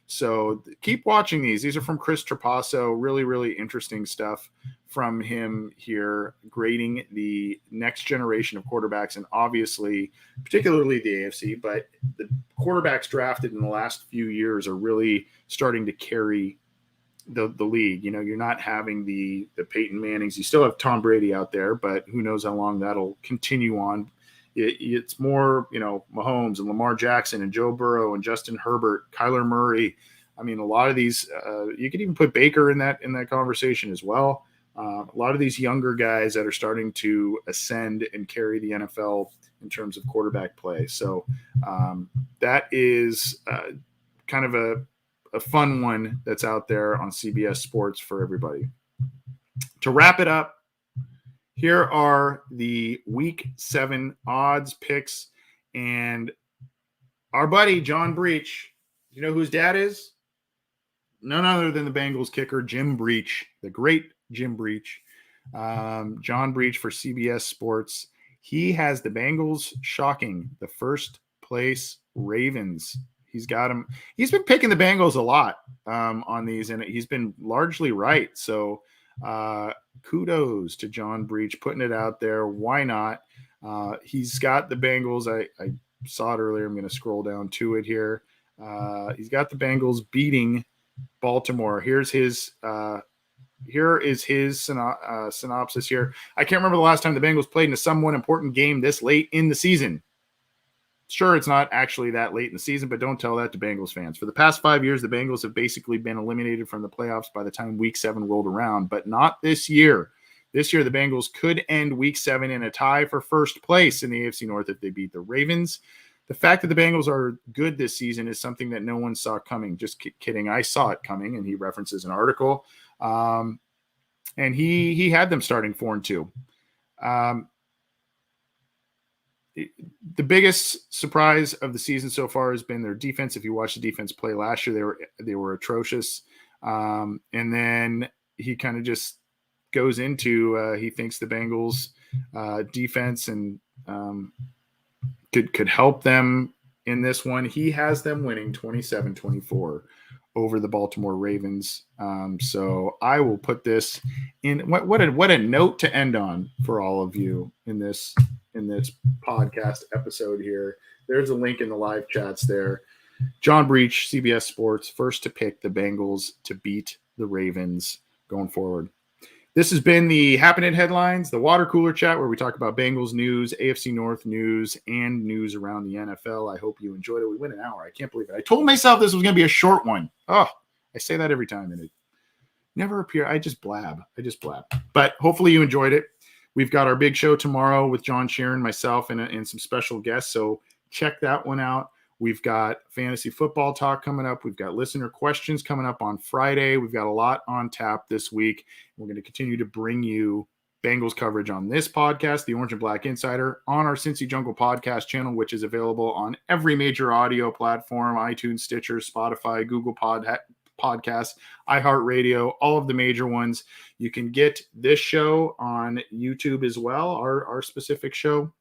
So keep watching these. These are from Chris Trapasso. Really, really interesting stuff from him here, grading the next generation of quarterbacks, and obviously, particularly the AFC, but the quarterbacks drafted in the last few years are really starting to carry the league. You're not having the Peyton Mannings. You still have Tom Brady out there, but who knows how long that'll continue on. It's more, Mahomes and Lamar Jackson and Joe Burrow and Justin Herbert, Kyler Murray. I mean, a lot of these, you could even put Baker in that conversation as well. A lot of these younger guys that are starting to ascend and carry the NFL in terms of quarterback play. So that is kind of a fun one that's out there on CBS Sports for everybody. To wrap it up, here are the Week 7 odds picks, and our buddy John Breach. You know who his dad is? None other than the Bengals kicker, Jim Breach, the great Jim Breach. John Breach for CBS Sports. He has the Bengals shocking the first place Ravens. He's got them. He's been picking the Bengals a lot on these, and he's been largely right. So kudos to John Breach putting it out there. Why not? He's got the Bengals. I saw it earlier. I'm going to scroll down to it here. He's got the Bengals beating Baltimore. Here is his synopsis here. I can't remember the last time the Bengals played in a somewhat important game this late in the season. Sure, it's not actually that late in the season, but don't tell that to Bengals fans. For the past 5 years, the Bengals have basically been eliminated from the playoffs by the time Week 7 rolled around, but not this year. This year, the Bengals could end Week 7 in a tie for first place in the AFC North if they beat the Ravens. The fact that the Bengals are good this season is something that no one saw coming. Just kidding. I saw it coming, and he references an article. And he had them starting 4-2. The biggest surprise of the season so far has been their defense. If you watch the defense play last year, they were atrocious. And then he kind of just goes into he thinks the Bengals defense and could help them in this one. He has them winning 27-24 over the Baltimore Ravens. So I will put this in. What a note to end on for all of you in this podcast episode here. There's a link in the live chats there. John Breach, CBS Sports, first to pick the Bengals to beat the Ravens going forward. This has been the Happenin headlines, the water cooler chat, where we talk about Bengals news, AFC North news, and news around the NFL. I hope you enjoyed it. We went an hour. I can't believe it. I told myself this was going to be a short one. Oh, I say that every time, and it never appears. I just blab. But hopefully you enjoyed it. We've got our big show tomorrow with John Sheeran, myself, and some special guests. So check that one out. We've got fantasy football talk coming up. We've got listener questions coming up on Friday. We've got a lot on tap this week. We're going to continue to bring you Bengals coverage on this podcast, the Orange and Black Insider, on our Cincy Jungle podcast channel, which is available on every major audio platform, iTunes, Stitcher, Spotify, Google Podcasts, iHeartRadio, all of the major ones. You can get this show on YouTube as well, our specific show.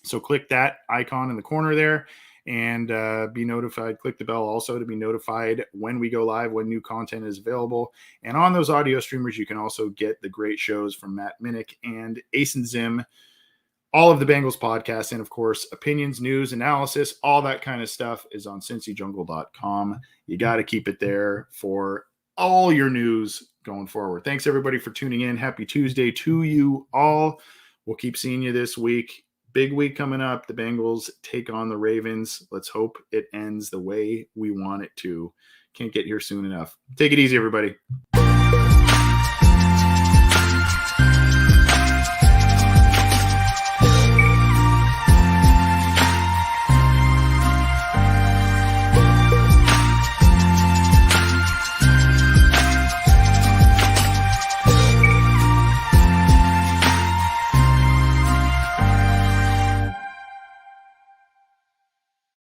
So click that icon in the corner there and be notified. Click the bell also to be notified when we go live, when new content is available. And on those audio streamers, you can also get the great shows from Matt Minnick and Ace and Zim, all of the Bengals podcasts, and of course, opinions, news, analysis, all that kind of stuff is on cincyjungle.com. You got to keep it there for all your news going forward. Thanks everybody for tuning in. Happy Tuesday to you all. We'll keep seeing you this week. Big week coming up. The Bengals take on the Ravens. Let's hope it ends the way we want it to. Can't get here soon enough. Take it easy, everybody.